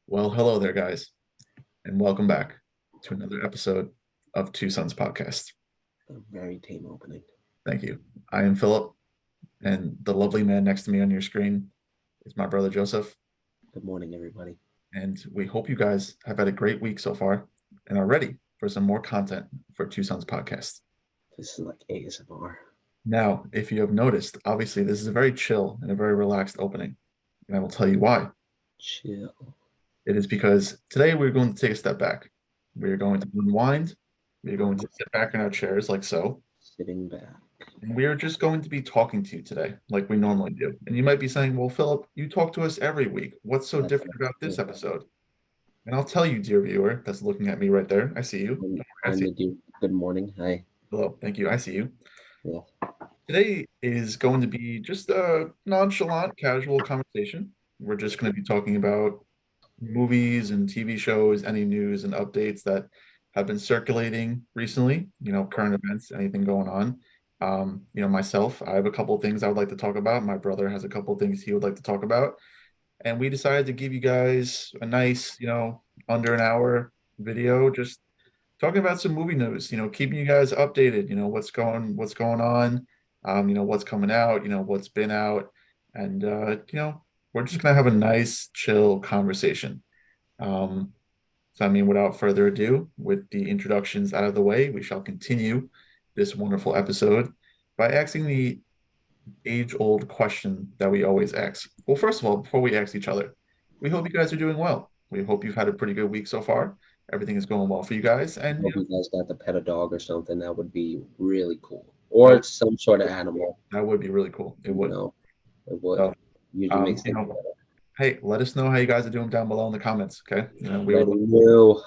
Well, hello there, guys, and welcome back to another episode of Two Sons Podcast. A very tame opening. Thank you. I am Philip, and the lovely man next to me on your screen is my brother Joseph. Good morning, everybody. And we hope you guys have had a great week so far and are ready for some more content for Two Sons Podcast. This is like ASMR. Now, if you have noticed, obviously this is a very chill and a very relaxed opening, and I will tell you why. Chill. It is because today we're going to take a step back. We are going to unwind. We are going to sit back in our chairs like so. Sitting back. And we are just going to be talking to you today, like we normally do. And you might be saying, well, Philip, you talk to us every week. What's so That's different about this it. episode? And I'll tell you, dear viewer, that's looking at me right there. I see you. I I'm see the dude. Good morning. Hi. Hello. Thank you. I see you. Yeah. Today is going to be just a nonchalant, casual conversation. We're just going to be talking about movies and TV shows, any news and updates that have been circulating recently, current events, anything going on. Myself, I have a couple things I would like to talk about. My brother has a couple things he would like to talk about. And we decided to give you guys a nice, under an hour video, just talking about some movie news, keeping you guys updated, what's going on, what's coming out, what's been out. And we're just gonna have a nice, chill conversation. Um, so, I mean, without further ado, with the introductions out of the way, we shall continue this wonderful episode by asking the age-old question that we always ask. Well, first of all, before we ask each other, we hope you guys are doing well. We hope you've had a pretty good week so far. Everything is going well for you guys, I and hope you guys got to pet a dog or something. That would be really cool. that Or would, some sort of animal. that would be really cool. It You would. know, it would. So, Usually um, makes you things know, better. hey, let us know how you guys are doing down below in the comments. Okay, we would. Already knew.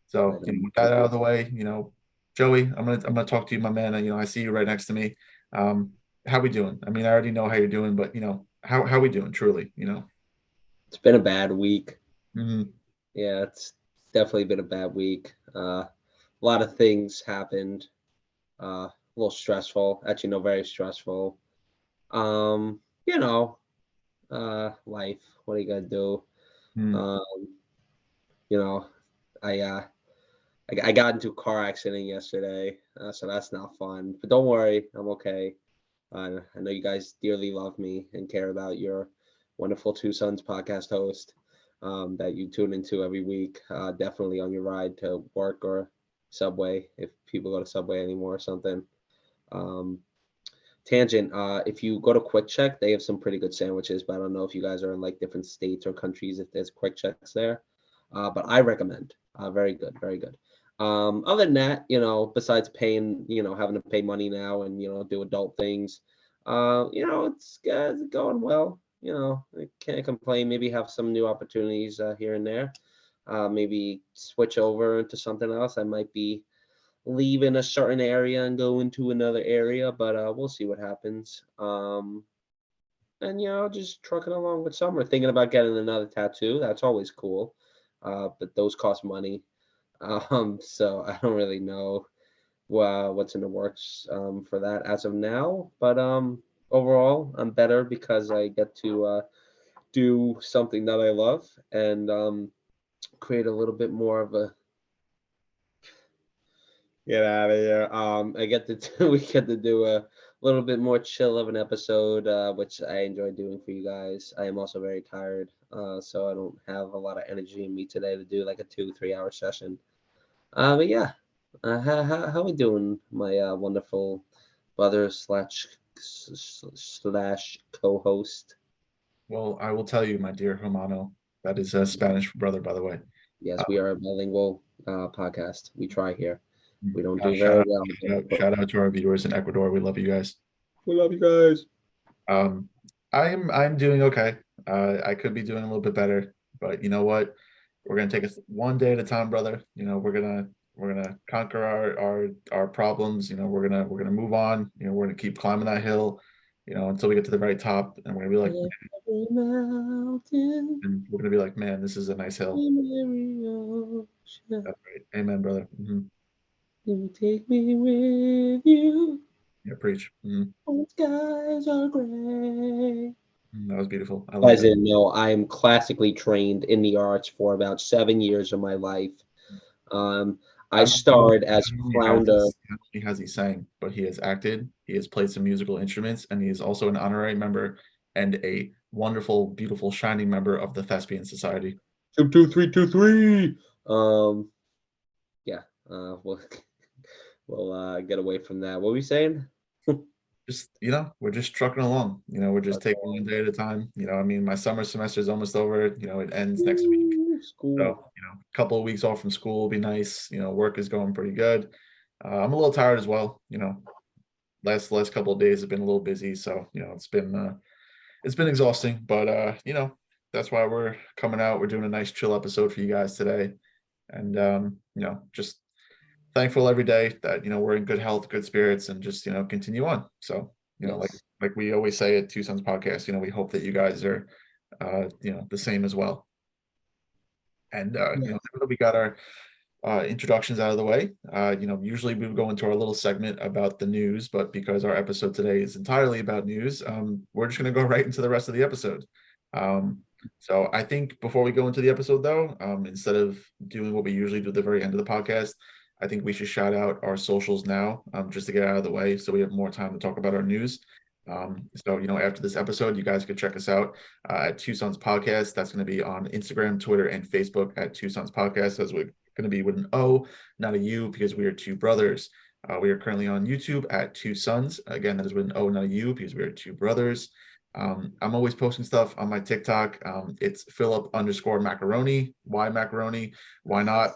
So, Let 'em with that out know. of the way, Joey, I'm gonna talk to you, my man. I see you right next to me. Um, how we doing? I mean, I already know how you're doing, but how we doing, truly, It's been a bad week. Mhm. Yeah, it's definitely been a bad week. A lot of things happened. A little stressful. Actually, no, very stressful. You know, life. What are you gonna do? Mhm. Um, you know, I I got into a car accident yesterday, so that's not fun. But don't worry, I'm okay. I know you guys dearly love me and care about your wonderful Two Sons podcast host that you tune into every week. Definitely on your ride to work or Subway, if people go to Subway anymore or something. Um, Tangent. If you go to Quick Check, they have some pretty good sandwiches, but I don't know if you guys are in like different states or countries if there's Quick Checks there. But I recommend. Very good, very good. Other than that, besides paying, having to pay money now and do adult things, it's going well. I can't complain. Maybe have some new opportunities here and there. Maybe switch over into something else. I might be leaving a certain area and go into another area, but we'll see what happens. And just trucking along with summer, thinking about getting another tattoo. That's always cool, but those cost money. So I don't really know what's in the works for that as of now. But overall, I'm better because I get to do something that I love and create a little bit more of a get out of here. I get to we get to do a little bit more chill of an episode, which I enjoy doing for you guys. I am also very tired, so I don't have a lot of energy in me today to do like a 2 3 hour session. But yeah, how we doing, my wonderful brother slash co-host? Well, I will tell you, my dear Hermano, that is a Spanish brother, by the way. Uh, Yes, we are a bilingual podcast. We try here. We don't do shout very out, well, shout out to our viewers in Ecuador. We love you guys. we love you guys. Um, I'm doing okay. I could be doing a little bit better, but you know what? We're gonna take it one day at a time, brother. We're gonna conquer our problems. We're gonna move on. We're gonna keep climbing that hill, until we get to the very top, and Every mountain, we're gonna be like, man, this is a nice hill. every ocean, That's right. Amen, brother. you take me with you. Yeah, preach. When skies are gray. That was beautiful. I You love guys that. didn't know, I am classically trained in the arts for about 7 years of my life. Um, I starred as Not only flounder. has he sang, but he has acted, he has played some musical instruments, and he is also an honorary member and a wonderful, beautiful, shining member of the Thespian Society. 22323. Yeah. We'll get away from that. What were we saying? Just, we're just trucking along. We're just Okay. taking one day at a time. I mean, my summer semester is almost over. It ends next week. So, School. a couple of weeks off from school will be nice. Work is going pretty good. I'm a little tired as well. Last couple of days have been a little busy, so it's been exhausting. But that's why we're coming out. We're doing a nice chill episode for you guys today, and just thankful every day that we're in good health, good spirits, and just continue on. So like Yes. we always say at Two Sons Podcast, we hope that you guys are the same as well. And Yes. now that we got our introductions out of the way. Usually we would go into our little segment about the news, but because our episode today is entirely about news, we're just going to go right into the rest of the episode. Um, so I think before we go into the episode, though, instead of doing what we usually do at the very end of the podcast, I think we should shout out our socials now, just to get out of the way, so we have more time to talk about our news. So after this episode, you guys could check us out at Two Sons Podcast. That's going to be on Instagram, Twitter, and Facebook at Two Sons Podcast, as we going to be with an O, not a U, because we are two brothers. We are currently on YouTube at Two Sons. Again, that is with an O, not a U, because we are two brothers. I'm always posting stuff on my TikTok. It's Philip_macaroni. Why macaroni? Why not?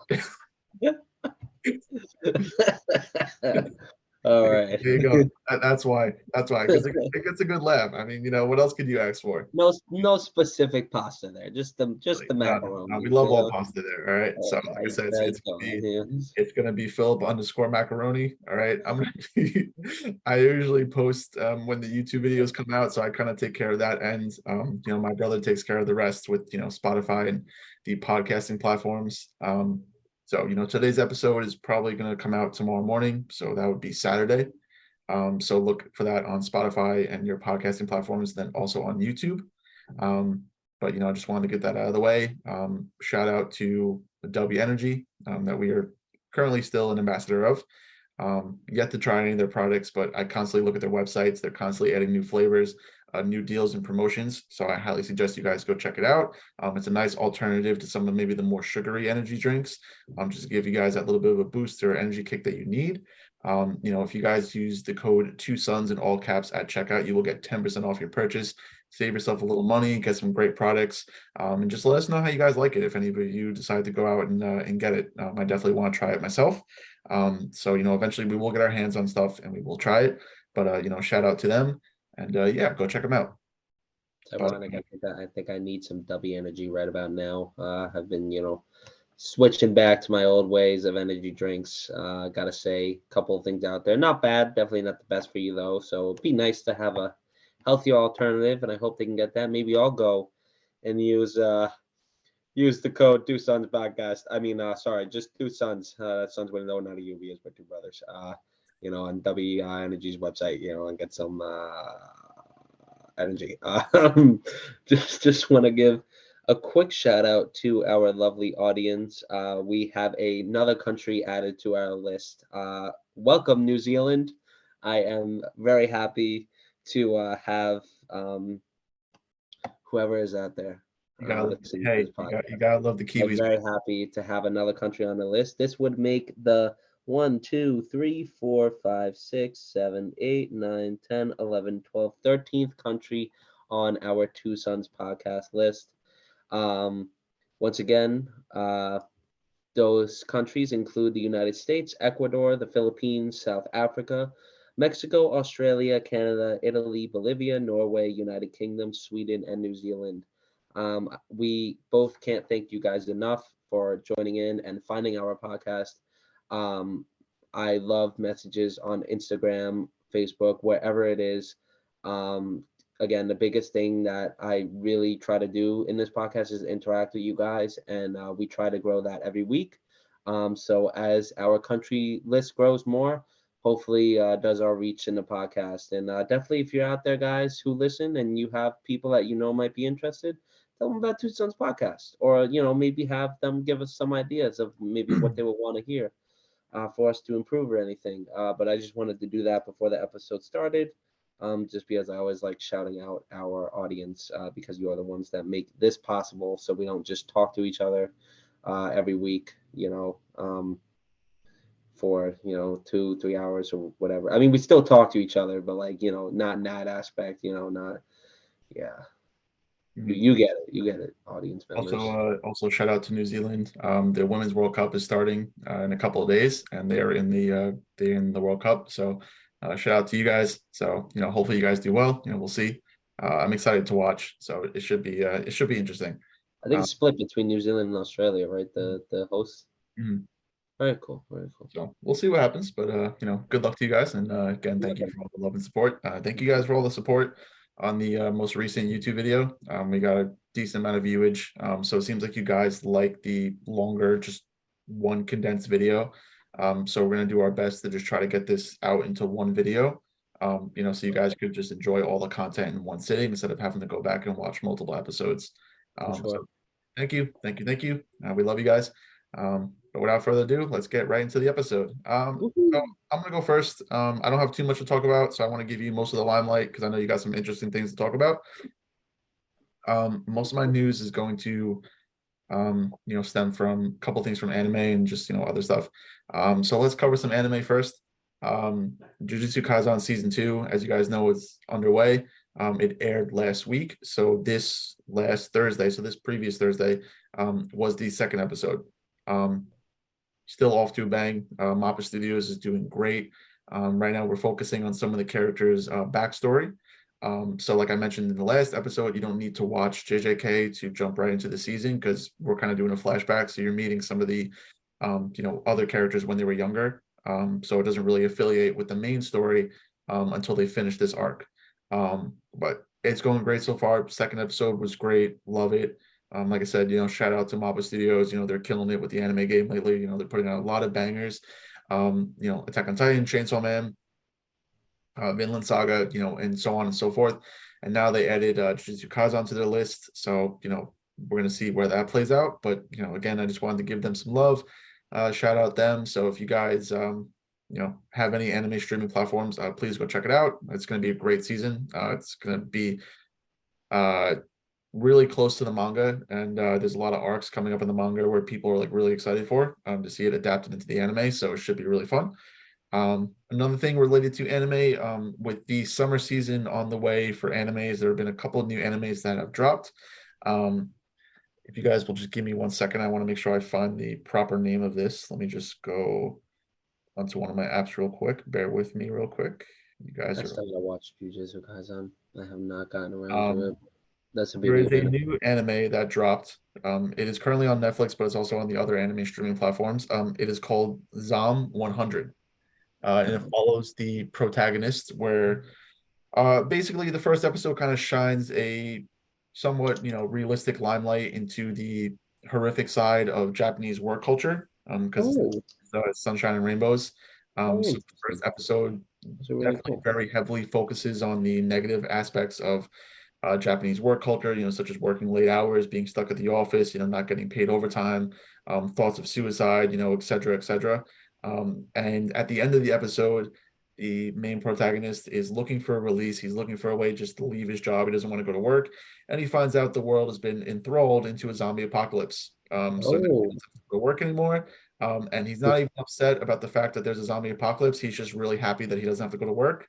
All There right. you go. That's why. That's why. Because it gets a good laugh. I mean, what else could you ask for? No specific pasta there. Just the Really. No, we macaroni. love all pasta there. All right. So, like I Okay. said, Thank God. Yeah. it's gonna be Philip_macaroni. All right. I usually post when the YouTube videos come out, so I kind of take care of that end. My brother takes care of the rest with Spotify and the podcasting platforms. So today's episode is probably gonna come out tomorrow morning, so that would be Saturday. So look for that on Spotify and your podcasting platforms, then also on YouTube. Um, but I just wanted to get that out of the way. Shout out to W Energy that we are currently still an ambassador of. Yet to try any of their products, but I constantly look at their websites. They're constantly adding new flavors, new deals and promotions. So I highly suggest you guys go check it out. It's a nice alternative to some of maybe the more sugary energy drinks, just to give you guys that little bit of a boost or energy kick that you need. If you guys use the code Two Sons in all caps at checkout, you will get 10% off your purchase. Save yourself a little money, get some great products, and just let us know how you guys like it. If any of you decide to go out and get it, I definitely want to try it myself. So eventually we will get our hands on stuff and we will try it. But shout out to them, and yeah, go check them out. It's But ironic. I think I need some W energy right about now. I've been, switching back to my old ways of energy drinks. Gotta say, a couple of things out there. Not bad, definitely not the best for you though. So it'd be nice to have a healthier alternative, and I hope they can get that. Maybe I'll go and use the code Two Sons Podcast. I mean, sorry, just Two Sons. Sons with no, not a U, because we're two brothers. On W Energy's website, and get some energy. Just want to give a quick shout out to our lovely audience. We have another country added to our list. Welcome, New Zealand. I am very happy to have whoever is out there listening to this you podcast. gotta love the I'm Kiwis. very happy to have another country on the list. This would make the 1, 2, 3, 4, 5, 6, 7, 8, 9, 10, 11, 12, 13th country on our Two Sons podcast list. Once again, those countries include the United States, Ecuador, the Philippines, South Africa, Mexico, Australia, Canada, Italy, Bolivia, Norway, United Kingdom, Sweden, and New Zealand. We both can't thank you guys enough for joining in and finding our podcast. I love messages on Instagram, Facebook, wherever it is. Again, the biggest thing that I really try to do in this podcast is interact with you guys, and we try to grow that every week. So as our country list grows more, hopefully does our reach in the podcast. And definitely, if you're out there, guys who listen, and you have people that you know might be interested, tell them about Two Sons podcast, or maybe have them give us some ideas of maybe what they would want to hear for us to improve or anything. But I just wanted to do that before the episode started. Just because I always like shouting out our audience because you are the ones that make this possible. So we don't just talk to each other every week, for 2-3 hours or whatever. I mean, we still talk to each other, but like not in that aspect. Not yeah. You get it. You get it, audience members. Also shout out to New Zealand. The Women's World Cup is starting in a couple of days, and they're in the World Cup. So shout out to you guys. So hopefully you guys do well. We'll see. I'm excited to watch. So it should be interesting. I think Uh, it's split between New Zealand and Australia, right? The hosts. mhm. Very cool. Very cool. So we'll see what happens. But good luck to you guys. And again, thank you for all the love and support. Thank you guys for all the support on the most recent YouTube video. We got a decent amount of viewage. So it seems like you guys like the longer, just one condensed video. So we're gonna do our best to just try to get this out into one video. So you guys could just enjoy all the content in one sitting instead of having to go back and watch multiple episodes. For sure. So thank you, thank you, thank you. We love you guys. But without further ado, let's get right into the episode. So Woohoo. I'm gonna go first. I don't have too much to talk about, so I want to give you most of the limelight because I know you got some interesting things to talk about. Most of my news is going to stem from a couple things from anime and just other stuff. So let's cover some anime first. Jujutsu Kaisen season 2, as you guys know, is underway. It aired last week, so this previous Thursday, was the second episode. Still off to a bang. Mappa Studios is doing great. Right now, we're focusing on some of the characters' backstory. So like I mentioned in the last episode, you don't need to watch JJK to jump right into the season because we're kind of doing a flashback. So you're meeting some of the, other characters when they were younger. So it doesn't really affiliate with the main story until they finish this arc. But it's going great so far. Second episode was great. Love it. Like I said, shout out to Mappa Studios. They're killing it with the anime game lately. They're putting out a lot of bangers. Attack on Titan, Chainsaw Man, Vinland Saga, and so on and so forth. And now they added Jujutsu Kaisen to their list. So, we're going to see where that plays out. But, again, I just wanted to give them some love, shout out them. So if you guys, have any anime streaming platforms, please go check it out. It's going to be a great season. It's going to be really close to the manga. And there's a lot of arcs coming up in the manga where people are like really excited for to see it adapted into the anime. So it should be really fun. Another thing related to anime, with the summer season on the way for animes, there have been a couple of new animes that have dropped. If you guys will just give me 1 second, I want to make sure I find the proper name of this. Let me just go onto one of my apps real quick. Bear with me real quick. You guys I are. still gotta watch Jujutsu Kaisen. I have not gotten around to it. Um, That's the there beauty is of a anime. new anime that dropped. It is currently on Netflix, but it's also on the other anime streaming platforms. It is called ZOM 100. And it follows the protagonist where basically the first episode kind of shines a somewhat realistic limelight into the horrific side of Japanese work culture because Oh, it's sunshine and rainbows. very So the interesting. first episode Those are really definitely cool. very heavily focuses on the negative aspects of Japanese work culture, such as working late hours, being stuck at the office, not getting paid overtime, thoughts of suicide, et cetera, et cetera. And at the end of the episode, the main protagonist is looking for a release. He's looking for a way just to leave his job. He doesn't want to go to work. And he finds out the world has been enthralled into a zombie apocalypse. So now he Oh, doesn't have to go work anymore. And he's not even upset about the fact that there's a zombie apocalypse. He's just really happy that he doesn't have to go to work.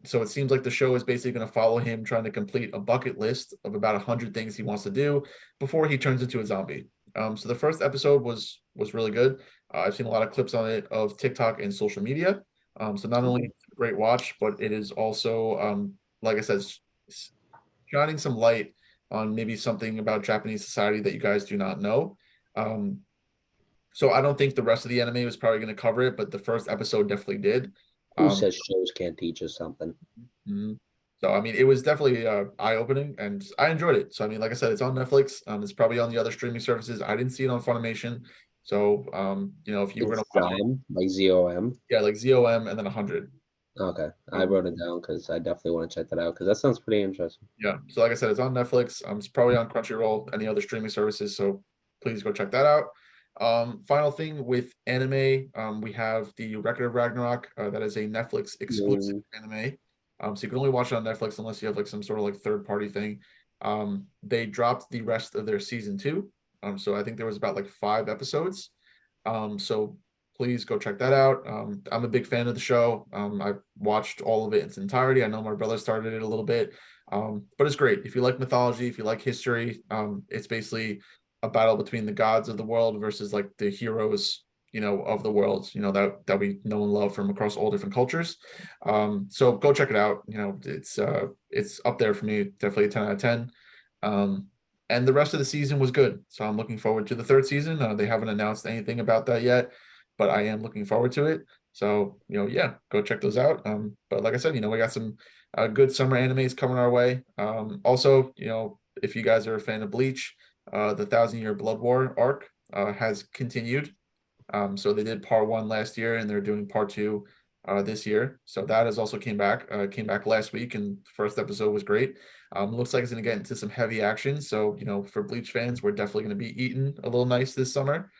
So it seems like the show is basically going to follow him trying to complete a bucket list of about 100 things he wants to do before he turns into a zombie. So the first episode was really good. I've seen a lot of clips on it of TikTok and social media. So not only a great watch, but it is also, like I said, shining some light on maybe something about Japanese society that you guys do not know. Um, so I don't think the rest of the anime was probably going to cover it, but the first episode definitely did. who Um, says shows can't teach us something? Mhm. So I mean, it was definitely eye-opening, and I enjoyed it. So I mean, like I said, it's on Netflix. It's probably on the other streaming services. I didn't see it on Funimation. So, if you were gonna It's watch it, Zom, like ZOM. yeah, like ZOM and then 100. Okay, I So wrote it down because I definitely want to check that out because that sounds pretty interesting. yeah, so like I said, it's on Netflix. It's probably on Crunchyroll, any other streaming services. So please go check that out. Final thing with anime, we have the Record of Ragnarok. That is a Netflix exclusive Mm, anime. So you can only watch it on Netflix unless you have like some sort of like third party thing. They dropped the rest of their season two. So I think there was about like 5 episodes. So please go check that out. I'm a big fan of the show. I've watched all of it in its entirety. I know my brother started it a little bit, but it's great. If you like mythology, if you like history, it's basically a battle between the gods of the world versus like the heroes, of the world, that we know and love from across all different cultures. So go check it out. It's up there for me, definitely a 10 out of 10. Um, and the rest of the season was good. So I'm looking forward to the third season. They haven't announced anything about that yet, but I am looking forward to it. So, yeah, go check those out. But like I said, we got some good summer animes coming our way. Also, if you guys are a fan of Bleach, the Thousand Year Blood War arc has continued. So they did part one last year, and they're doing part two this year. So that has also came back last week, and the first episode was great. Looks like it's going to get into some heavy action. So for Bleach fans, we're definitely going to be eating a little nice this summer.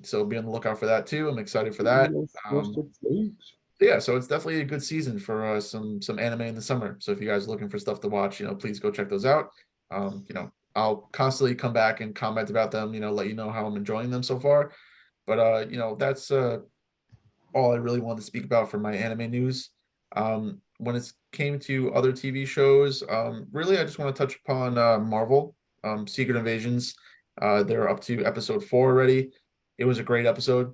So be on the lookout for that too. I'm excited for that. most of things. Yeah, so it's definitely a good season for some anime in the summer. So if you guys are looking for stuff to watch, please go check those out. I'll constantly come back and comment about them. Let you know how I'm enjoying them so far. But that's all I really wanted to speak about for my anime news. When it came to other TV shows, really I just want to touch upon Marvel, Secret Invasions. They're up to episode 4 already. It was a great episode.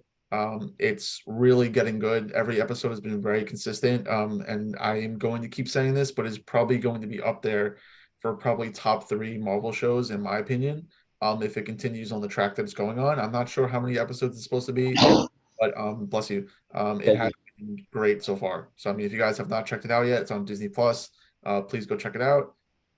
It's really getting good. Every episode has been very consistent. And I am going to keep saying this, but it's probably going to be up there for probably top 3 Marvel shows, in my opinion. If it continues on the track that it's going on. I'm not sure how many episodes it's supposed to be, but bless you. It Thank has you. been great so far. So I mean, if you guys have not checked it out yet, it's on Disney Plus. Please go check it out.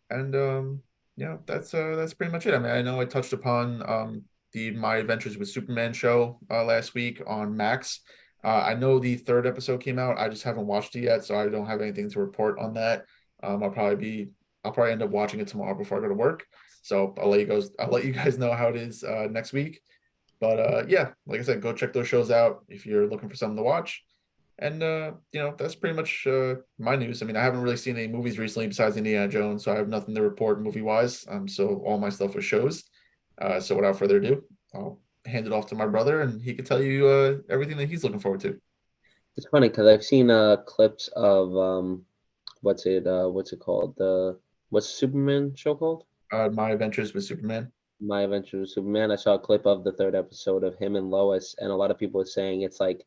And yeah, that's pretty much it. I mean, I know I touched upon the My Adventures with Superman show last week on Max. I know the third episode came out. I just haven't watched it yet, so I don't have anything to report on that. I'll probably end up watching it tomorrow before I go to work. So I'll let you guys know how it is next week. But yeah, like I said, go check those shows out if you're looking for something to watch. And that's pretty much my news. I mean, I haven't really seen any movies recently besides Indiana Jones, so I have nothing to report movie wise. So all my stuff was shows. So without further ado, I'll hand it off to my brother, and he can tell you everything that he's looking forward to. It's funny because I've seen clips of what's it called? What's the Superman show called? My Adventures with Superman. My Adventure with Superman. I saw a clip of the third episode of him and Lois, and a lot of people are saying it's like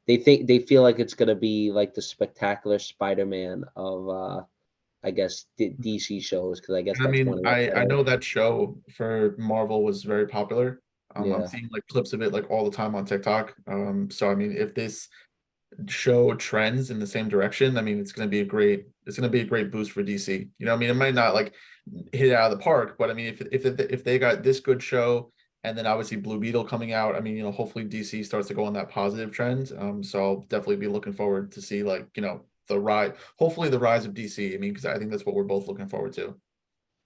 they feel like it's gonna be like the spectacular Spider-Man of I guess DC shows because I guess And I that's one mean, of I the know that show for Marvel was very popular. I'm yeah. seeing like clips of it like all the time on TikTok. So I mean, if this show trends in the same direction, I mean, it's going to be a great boost for DC. I mean, it might not like hit it out of the park, but I mean, if they got this good show and then obviously Blue Beetle coming out, I mean, hopefully DC starts to go on that positive trend. So I'll definitely be looking forward to see like, hopefully the rise of DC. I mean, because I think that's what we're both looking forward to.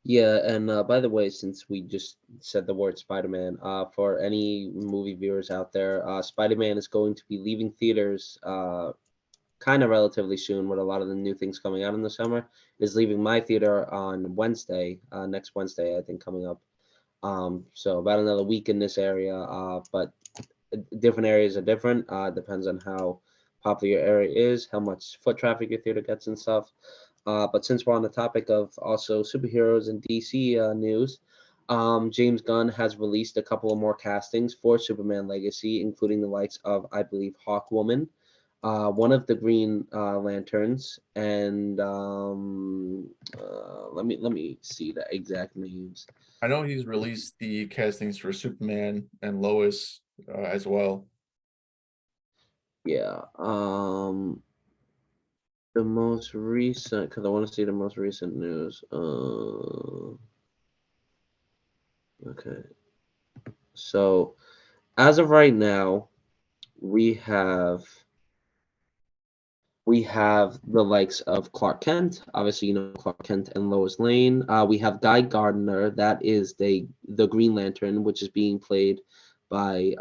Yeah, and by the way, since we just said the word Spider-Man, for any movie viewers out there, Spider-Man is going to be leaving theaters kind of relatively soon with a lot of the new things coming out in the summer. Is leaving my theater on Wednesday, next Wednesday, I think, coming up. So about another week in this area, but different areas are different. Depends on how popular your area is, how much foot traffic your theater gets and stuff. But since we're on the topic of also superheroes and DC news, James Gunn has released a couple of more castings for Superman Legacy, including the likes of, I believe, Hawkwoman, one of the Green Lanterns, and let me see the exact names. I know he's released the castings for Superman and Lois as well. Yeah, the most recent because I want to see the most recent news. Okay, so As of right now, we have we have the likes of Clark Kent. Obviously, you know Clark Kent and Lois Lane. We have Guy Gardner. That is the Green Lantern, which is being played by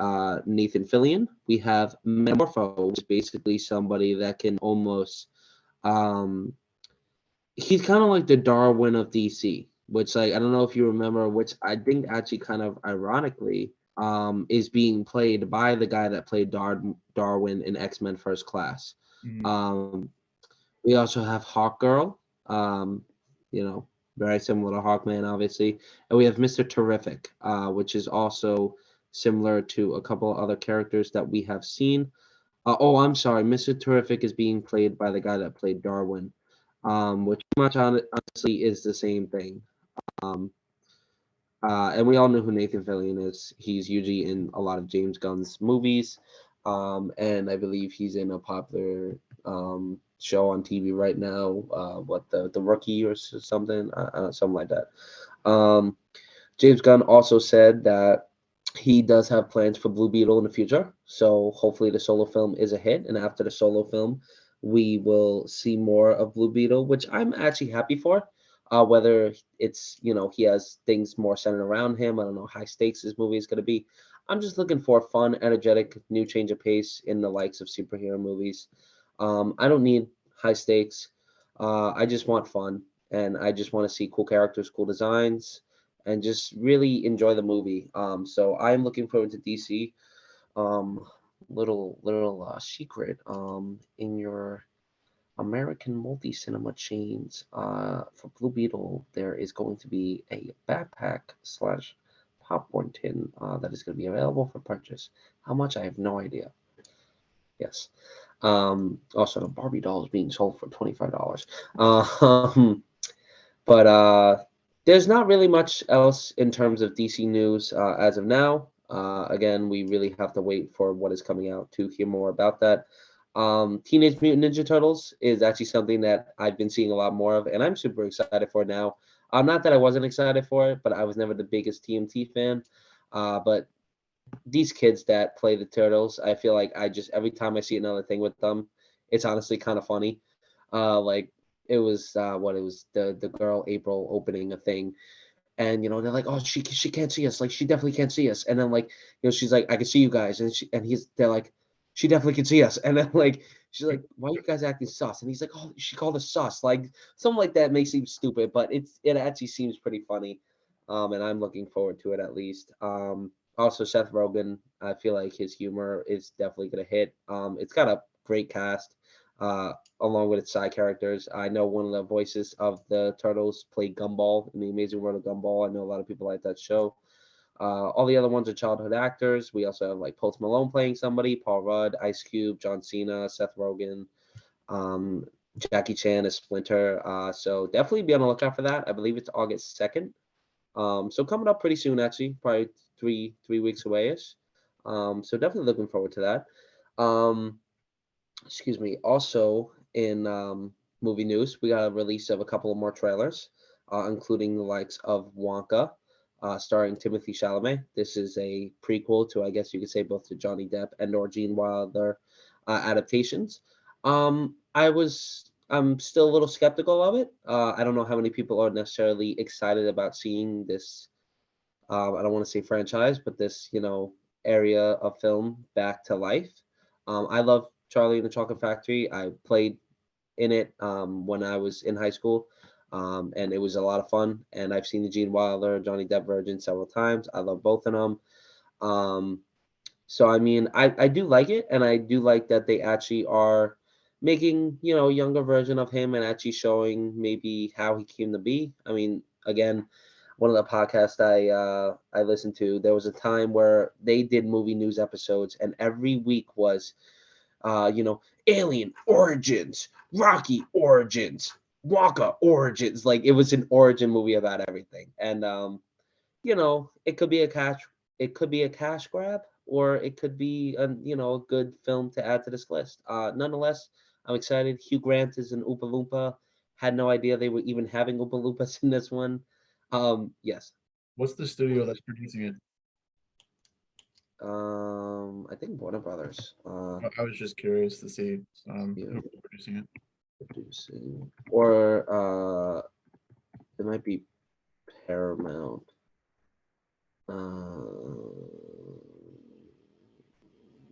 Nathan Fillion. We have Metamorpho, which is basically somebody that can almost um, he's kind of like the Darwin of DC, which like I don't know if you remember, which I think actually kind of ironically is being played by the guy that played Darwin in X-Men First Class. Mm, Um, we also have Hawk Girl, um, you know, very similar to Hawkman, obviously, and we have Mister Terrific, which is also similar to a couple other characters that we have seen. Oh, I'm sorry. Mr. Terrific is being played by the guy that played Darwin, which much honestly is the same thing. Um, and we all know who Nathan Fillion is. He's usually in a lot of James Gunn's movies, and I believe he's in a popular show on TV right now. What the Rookie or something, something like that. Um, James Gunn also said that he does have plans for Blue Beetle in the future. So hopefully the solo film is a hit, and after the solo film, we will see more of Blue Beetle, which I'm actually happy for. Whether it's he has things more centered around him, I don't know high stakes this movie is going to be. I'm just looking for a fun, energetic, new change of pace in the likes of superhero movies. I don't need high stakes. I just want fun, and I just want to see cool characters, cool designs, and just really enjoy the movie. So I'm looking forward to DC. Um, little secret. In your American multi cinema chains, for Blue Beetle, there is going to be a backpack slash popcorn tin that is going to be available for purchase. How much? I have no idea. Yes. Also, the Barbie doll is being sold for $25. Um, but there's not really much else in terms of DC news as of now. Again, we really have to wait for what is coming out to hear more about that. Teenage Mutant Ninja Turtles is actually something that I've been seeing a lot more of, and I'm super excited for now. Not that I wasn't excited for it, but I was never the biggest TMT fan. But these kids that play the turtles, I feel like I just every time I see another thing with them, it's honestly kind of funny. Like it was what it was the girl April opening a thing, and they're like, oh, she can't see us, like she definitely can't see us, and then like she's like, I can see you guys, and they're like, she definitely can see us, and then like she's like, why are you guys acting sus? And he's like, oh, she called us sus, like something like that may seem stupid, but it actually seems pretty funny, and I'm looking forward to it at least. Also, Seth Rogen, I feel like his humor is definitely gonna hit. It's got a great cast. Along with its side characters. I know one of the voices of the Turtles played Gumball in the Amazing World of Gumball. I know a lot of people like that show. All the other ones are childhood actors. We also have like Post Malone playing somebody, Paul Rudd, Ice Cube, John Cena, Seth Rogen, um, Jackie Chan as Splinter. So definitely be on the lookout for that. I believe it's August 2nd. So coming up pretty soon, actually, probably three weeks away ish. So definitely looking forward to that. Um, excuse me. Also, in movie news, we got a release of a couple of more trailers, including the likes of Wonka, starring Timothy Chalamet. This is a prequel to, I guess you could say, both the Johnny Depp and or Gene Wilder adaptations. I'm still a little skeptical of it. I don't know how many people are necessarily excited about seeing this. I don't want to say franchise, but this area of film back to life. I love Charlie and the Chocolate Factory. I played in it when I was in high school, and it was a lot of fun. And I've seen the Gene Wilder, Johnny Depp version several times. I love both of them. Um, so I mean, I do like it, and I do like that they actually are making a younger version of him and actually showing maybe how he came to be. I mean, again, one of the podcasts I listened to, there was a time where they did movie news episodes, and every week was Alien Origins, Rocky Origins, Wonka Origins. Like it was an origin movie about everything. And it could be a cash grab, or it could be a good film to add to this list. Nonetheless, I'm excited. Hugh Grant is an Oompa Loompa. Had no idea they were even having Oompa Loompas in this one. Yes. what's the studio that's producing it? I think Warner Brothers. I was just curious to see who You was producing it. producing, or it might be Paramount. Uh,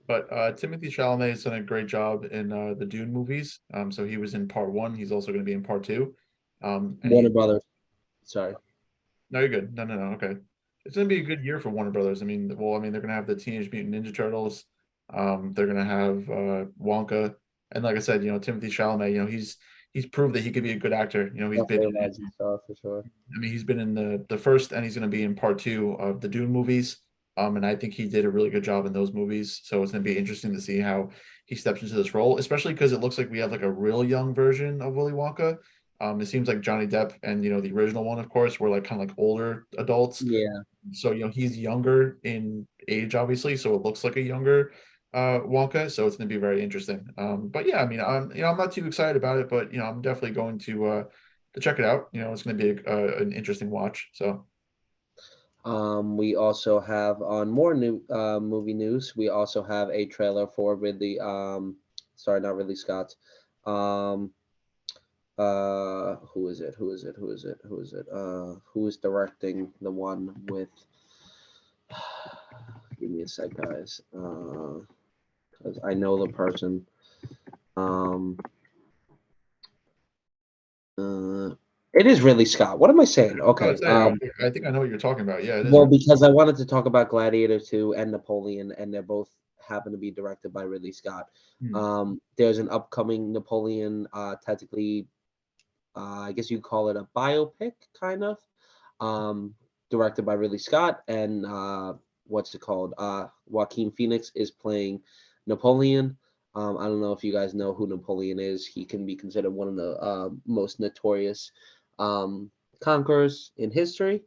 But Timothy Chalamet has done a great job in the Dune movies. So he was in part one. He's also going to be in part two. And Warner he Brothers. Sorry. No, you're good. No, no, no. Okay. It's gonna be a good year for Warner Brothers. I mean, well, I mean, they're gonna have the Teenage Mutant Ninja Turtles. They're gonna have Wonka, and like I said, Timothy Chalamet. He's proved that he could be a good actor. He's been Definitely a in, rising star for sure. I mean, he's been in the first, and he's gonna be in part two of the Dune movies. And I think he did a really good job in those movies. So it's gonna be interesting to see how he steps into this role, especially because it looks like we have like a real young version of Willy Wonka. It seems like Johnny Depp and the original one, of course, were like kind of like older adults. Yeah. So he's younger in age, obviously, so it looks like a younger Wonka. So it's going to be very interesting. But yeah, I mean, I'm not too excited about it, but I'm definitely going to check it out. It's going to be an interesting watch. So We also have on more new movie news. We also have a trailer for Ridley. Sorry, not Ridley Scott. Um, who is it? Who is it? Who is it? Who is it? Who is directing the one with? Give me a sec, guys. 'Cause I know the person. Um, uh, it is Ridley Scott. What am I saying? I would Okay. say I think I know what you're talking about. Yeah, it is. Well, because I wanted to talk about Gladiator 2 and Napoleon, and they're both happen to be directed by Ridley Scott. Hmm. There's an upcoming Napoleon, technically, I guess you'd call it a biopic, kind of, um, directed by Ridley Scott. And what's it called? Joaquin Phoenix is playing Napoleon. I don't know if you guys know who Napoleon is. He can be considered one of the most notorious um, conquerors in history.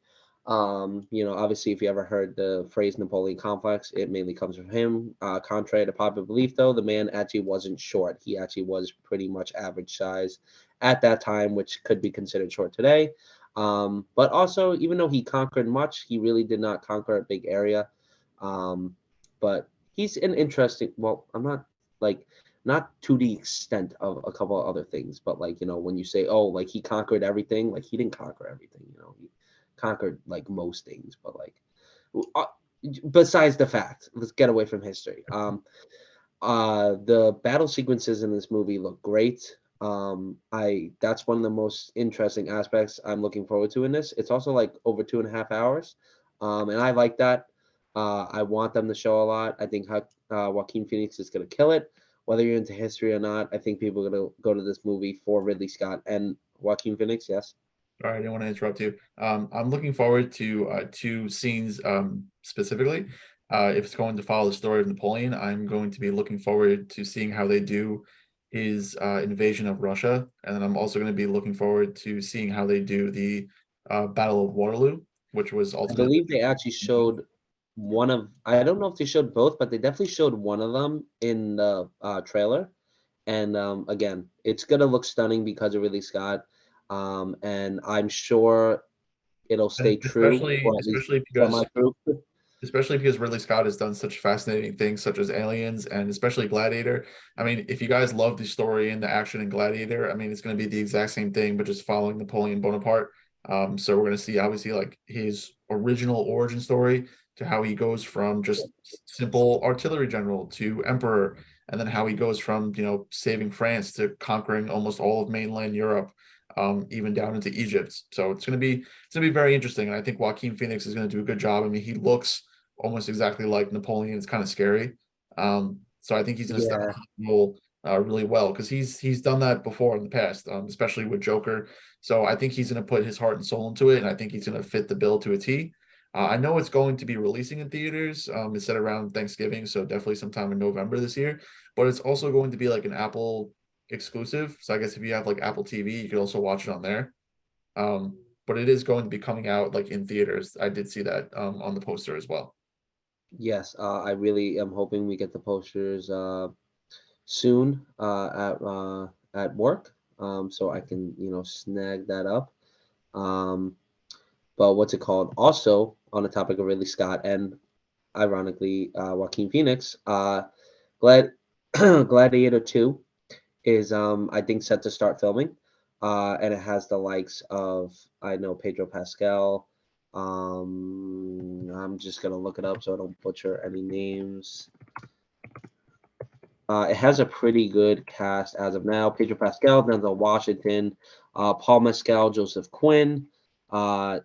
Obviously, if you ever heard the phrase Napoleon complex, it mainly comes from him. Contrary to popular belief, though, the man actually wasn't short. He actually was pretty much average size at that time, which could be considered short today. But also, even though he conquered much, he really did not conquer a big area. Um, but he's an interesting. Well, I'm not like not to the extent of a couple of other things, but like when you say, oh, like he conquered everything, like he didn't conquer everything. He conquered like most things, but like uh, besides the fact, let's get away from history. The battle sequences in this movie look great. I That's one of the most interesting aspects I'm looking forward to in this. It's also like over 2.5 hours, and I like that. I want them to show a lot. I think Joaquin Phoenix is gonna kill it. Whether you're into history or not, I think people are gonna go to this movie for Ridley Scott and Joaquin Phoenix. Yes. Sorry, I didn't want to interrupt you. I'm looking forward to two scenes specifically. If it's going to follow the story of Napoleon, I'm going to be looking forward to seeing how they do his invasion of Russia, and then I'm also going to be looking forward to seeing how they do the Battle of Waterloo, which was I ultimately. believe they actually showed one of. I don't know if they showed both, but they definitely showed one of them in the trailer. And again, it's gonna look stunning because of Ridley Scott, and I'm sure it'll stay And true, or at least semi true. especially because Ridley Scott has done such fascinating things such as Aliens and especially Gladiator. I mean, if you guys love the story and the action in Gladiator, I mean, it's going to be the exact same thing, but just following Napoleon Bonaparte. So we're going to see obviously like his original origin story to how he goes from just simple artillery general to emperor, and then how he goes from saving France to conquering almost all of mainland Europe, even down into Egypt. So it's gonna be very interesting, and I think Joaquin Phoenix is going to do a good job. I mean, he looks almost exactly like Napoleon. It's kind of scary. So I think he's going to step Yeah, into the role really well because he's done that before in the past, especially with Joker. So I think he's going to put his heart and soul into it, and I think he's going to fit the bill to a T. I know it's going to be releasing in theaters. It's set around Thanksgiving, so definitely sometime in November this year. But it's also going to be like an Apple exclusive. So I guess if you have like Apple TV, you could also watch it on there. But it is going to be coming out like in theaters. I did see that on the poster as well. yes, I really am hoping we get the posters soon at work, so I can snag that up. Um, but what's it called? Also, on the topic of Ridley Scott, and ironically, Joaquin Phoenix. Glad Gladiator 2 is I think set to start filming, and it has the likes of, I know, Pedro Pascal. I'm just gonna look it up so I don't butcher any names. It has a pretty good cast as of now. Pedro Pascal, Denzel Washington, Paul Mescal, Joseph Quinn. Uh,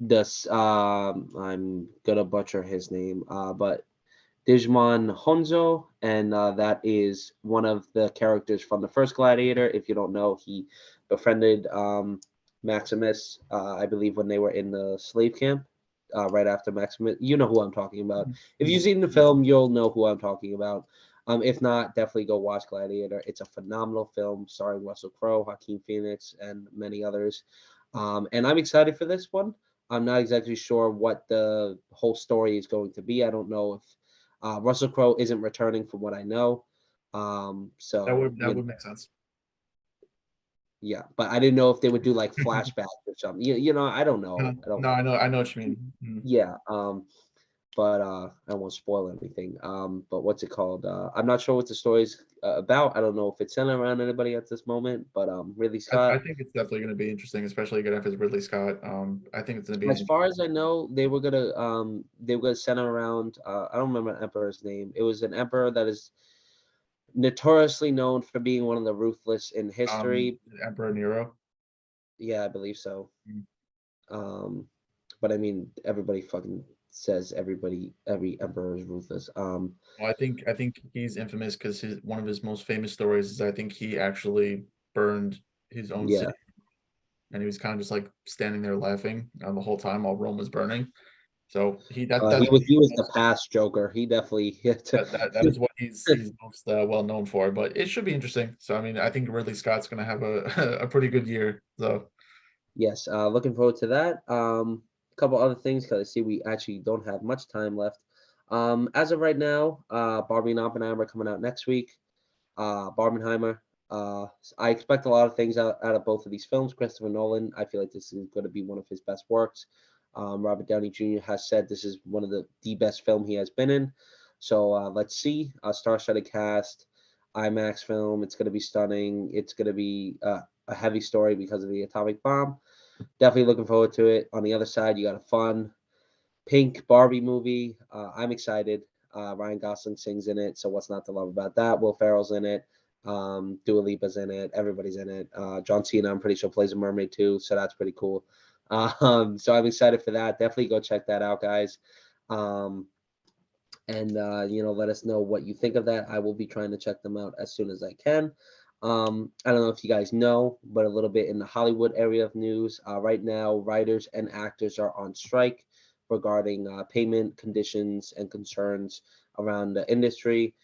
this I'm gonna butcher his name, but Digimon Honzo, and that is one of the characters from the first Gladiator. If you don't know, he befriended Maximus, I believe, when they were in the slave camp. Right after Maximus, you know who I'm talking about. If you've seen the film, you'll know who I'm talking about. If not, definitely go watch Gladiator. It's a phenomenal film starring Russell Crowe, Joaquin Phoenix, and many others. And I'm excited for this one. I'm not exactly sure what the whole story is going to be. I don't know if Russell Crowe isn't returning from what I know. So That would make sense. yeah, but I didn't know if they would do like flashbacks or something. I don't know. No, I don't no, know. I know what you mean. Mhm. Yeah. But I won't spoil anything. But what's it called? I'm not sure what the story's about. I don't know if it's centered around anybody at this moment. But Ridley I Scott, think it's definitely going to be interesting, especially good if it's Ridley Scott. I think it's going to be as far as I know, they were gonna center around. I don't remember the emperor's name. It was an emperor that is notoriously known for being one of the ruthless in history. Emperor Nero. Yeah, I believe so. Mm. Um, but I mean, everybody fucking says every emperor is ruthless. Well, I think he's infamous because his one of his most famous stories is I think he actually burned his own Yeah, city, and he was kind of just like standing there laughing the whole time while Rome was burning. So he that's what was he he's was the most past Joker. He definitely that is what he's most well known for. But it should be interesting. So I mean, I think Ridley Scott's going to have a a pretty good year. So Yes, looking forward to that. A couple other things because I see we actually don't have much time left. As of right now, Barbie and Oppenheimer are coming out next week. Barbenheimer. I expect a lot of things out of both of these films. Christopher Nolan, I feel like this is going to be one of his best works. Robert Downey Jr. has said this is one of the best film he has been in. So let's see. Star-studded cast, IMAX film. It's going to be stunning. It's going to be a heavy story because of the atomic bomb. Definitely looking forward to it. On the other side, you got a fun Pink Barbie movie. I'm excited. Ryan Gosling sings in it, so what's not to love about that? Will Ferrell's in it. Dua Lipa's in it. Everybody's in it. John Cena, I'm pretty sure, plays a mermaid too, so that's pretty cool. So I'm excited for that. Definitely go check that out, guys. Um, and let us know what you think of that. I will be trying to check them out as soon as I can. I don't know if you guys know, but a little bit in the Hollywood area of news. Right now, writers and actors are on strike regarding payment conditions and concerns around the industry.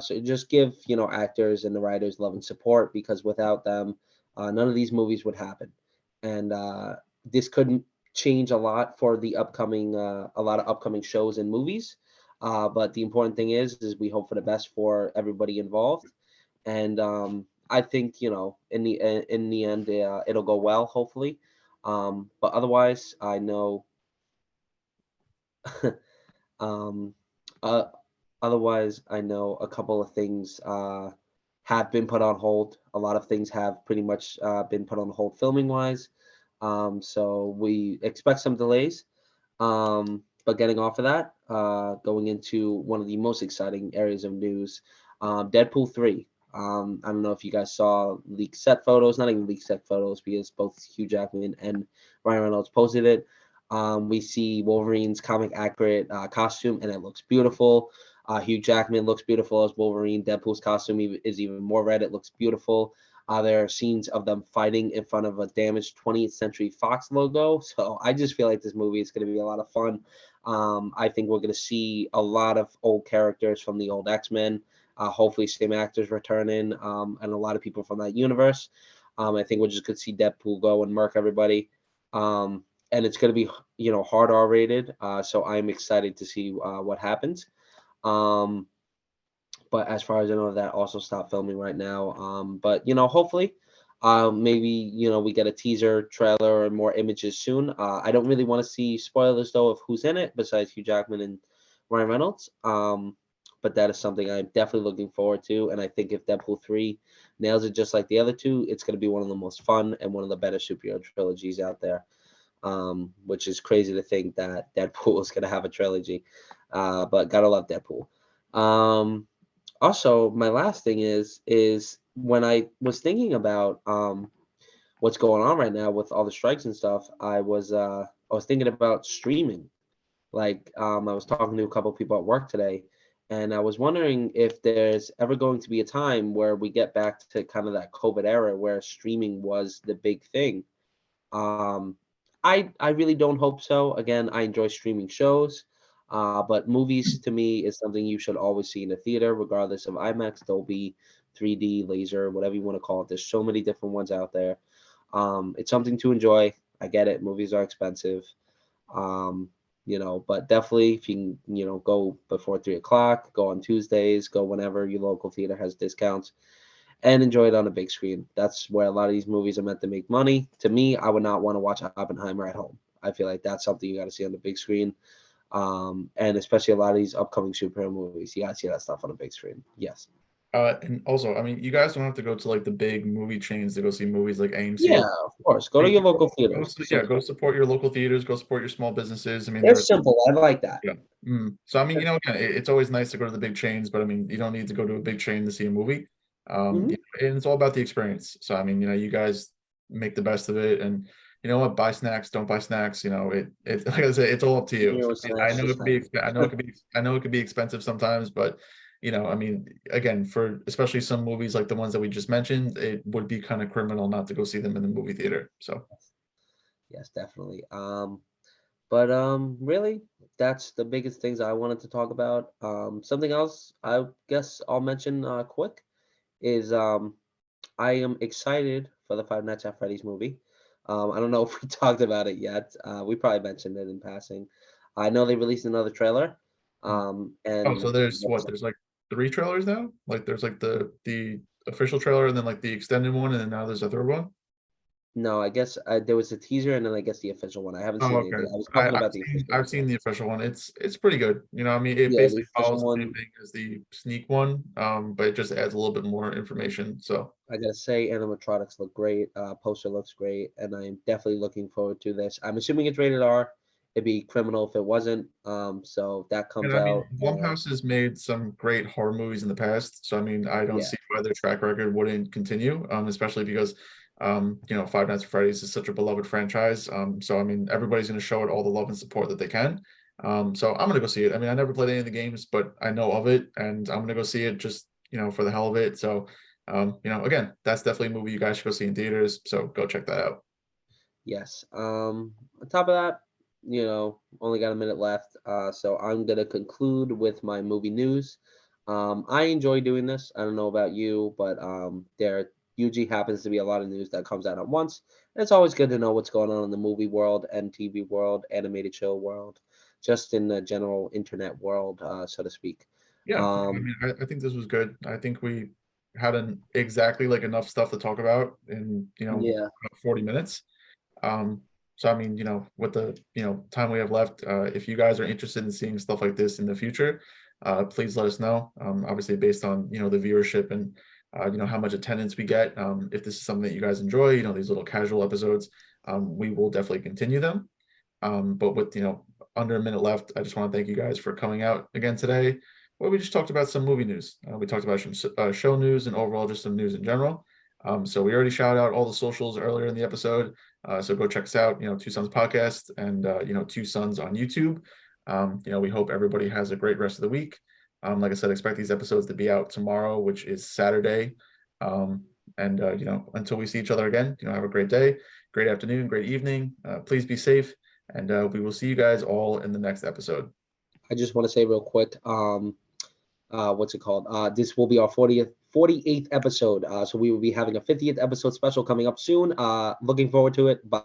So just give actors and the writers love and support, because without them, none of these movies would happen. And this could change a lot for the upcoming a lot of upcoming shows and movies. But the important thing is we hope for the best for everybody involved. And I think in the end it'll go well, hopefully. But otherwise, I know. um, uh, Otherwise, I know a couple of things have been put on hold. A lot of things have pretty much been put on hold filming wise. So we expect some delays. But getting off of that, going into one of the most exciting areas of news, Deadpool 3. I don't know if you guys saw leaked set photos, not even leaked set photos, because both Hugh Jackman and Ryan Reynolds posted it. We see Wolverine's comic accurate costume, and it looks beautiful. Hugh Jackman looks beautiful as Wolverine. Deadpool's costume is even more red. It looks beautiful. There are scenes of them fighting in front of a damaged 20th Century Fox logo. So I just feel like this movie is going to be a lot of fun. I think we're going to see a lot of old characters from the old X-Men. Hopefully, same actors returning, and a lot of people from that universe. I think we're just going to see Deadpool go and murk everybody. And it's going to be, hard R rated. So I'm excited to see what happens. Um, but as far as I know, that also stopped filming right now. But hopefully, maybe we get a teaser trailer or more images soon. I don't really want to see spoilers though of who's in it besides Hugh Jackman and Ryan Reynolds. But that is something I'm definitely looking forward to. And I think if Deadpool 3 nails it just like the other two, it's going to be one of the most fun and one of the better superhero trilogies out there. Which is crazy to think that Deadpool is going to have a trilogy. But gotta love Deadpool. Um, Also, my last thing is when I was thinking about what's going on right now with all the strikes and stuff, I was thinking about streaming. Like I was talking to a couple of people at work today, and I was wondering if there's ever going to be a time where we get back to kind of that COVID era where streaming was the big thing. Um, I really don't hope so. Again, I enjoy streaming shows, but movies to me is something you should always see in a theater, regardless of IMAX, Dolby, 3D, laser, whatever you want to call it. There's so many different ones out there. It's something to enjoy. I get it. Movies are expensive. Um, but definitely if you can, go before 3 o'clock, go on Tuesdays, go whenever your local theater has discounts and enjoy it on a big screen. That's where a lot of these movies are meant to make money. To me, I would not want to watch Oppenheimer at home. I feel like that's something you got to see on the big screen. And especially a lot of these upcoming superhero movies, you got to see that stuff on a big screen. Yes. And also, I mean, you guys don't have to go to like the big movie chains to go see movies like AMC. Yeah, of course. Go to your local theaters. Yeah, Simple. go support your local theaters, go support your small businesses. I mean, They're there's simple. I like that. yeah. So I mean, again, it's always nice to go to the big chains, but I mean, you don't need to go to a big chain to see a movie. Hmm. And it's all about the experience. So I mean, you guys make the best of it, and you know what, buy snacks, don't buy snacks. It like I said, it's all up to you. Your So, I snacks know it just could be, happen. I know it could be expensive sometimes, but I mean, again, for especially some movies like the ones that we just mentioned, it would be kind of criminal not to go see them in the movie theater. So. Yes, definitely. But really, that's the biggest things I wanted to talk about. Something else I guess I'll mention quick is I am excited for the Five Nights at Freddy's movie. I don't know if we talked about it yet. We probably mentioned it in passing. I know they released another trailer. Oh, And so there's like three trailers now? Like there's like the official trailer and then like the extended one and then now there's a third one? no, I guess there was a teaser and then I guess the official one. I haven't Oh, seen okay. anything. I was talking about the official I've one seen though. the official one. It's pretty good. I mean it Yeah, the basically official follows the same one. thing as the sneak one, but it just adds a little bit more information. So I gotta say, animatronics look great. Poster looks great, and I'm definitely looking forward to this. I'm assuming it's rated R. It'd be criminal if it wasn't. So that and comes I mean out. Blumhouse has made some great horror movies in the past. So I mean I don't Yeah, see why their track record wouldn't continue, especially because Five Nights at Freddy's is such a beloved franchise. So I mean, everybody's going to show it all the love and support that they can. So I'm going to go see it. I mean, I never played any of the games, but I know of it, and I'm going to go see it just for the hell of it. So, again, that's definitely a movie you guys should go see in theaters. So go check that out. yes. On top of that, only got a minute left. So I'm gonna conclude with my movie news. I enjoy doing this. I don't know about you, but there usually happens to be a lot of news that comes out at once. And it's always good to know what's going on in the movie world and TV world, animated show world, just in the general internet world, so to speak. Yeah, I Um, mean, I think this was good. I think we had an exactly like enough stuff to talk about in 40 minutes. Um, so I mean, with the time we have left, if you guys are interested in seeing stuff like this in the future, please let us know. Obviously, based on the viewership and how much attendance we get. If this is something that you guys enjoy, these little casual episodes, we will definitely continue them. But with under a minute left, I just want to thank you guys for coming out again today. Well, we just talked about some movie news. We talked about some show news and overall just some news in general. So we already shouted out all the socials earlier in the episode. So go check us out, Two Sons Podcast and Two Sons on YouTube. We hope everybody has a great rest of the week. Like I said, expect these episodes to be out tomorrow, which is Saturday. And until we see each other again, have a great day, great afternoon, great evening. Please be safe, and we will see you guys all in the next episode. I just want to say real quick, what's it called? This will be our 48th episode. So we will be having a 50th episode special coming up soon. Looking forward to it. Bye.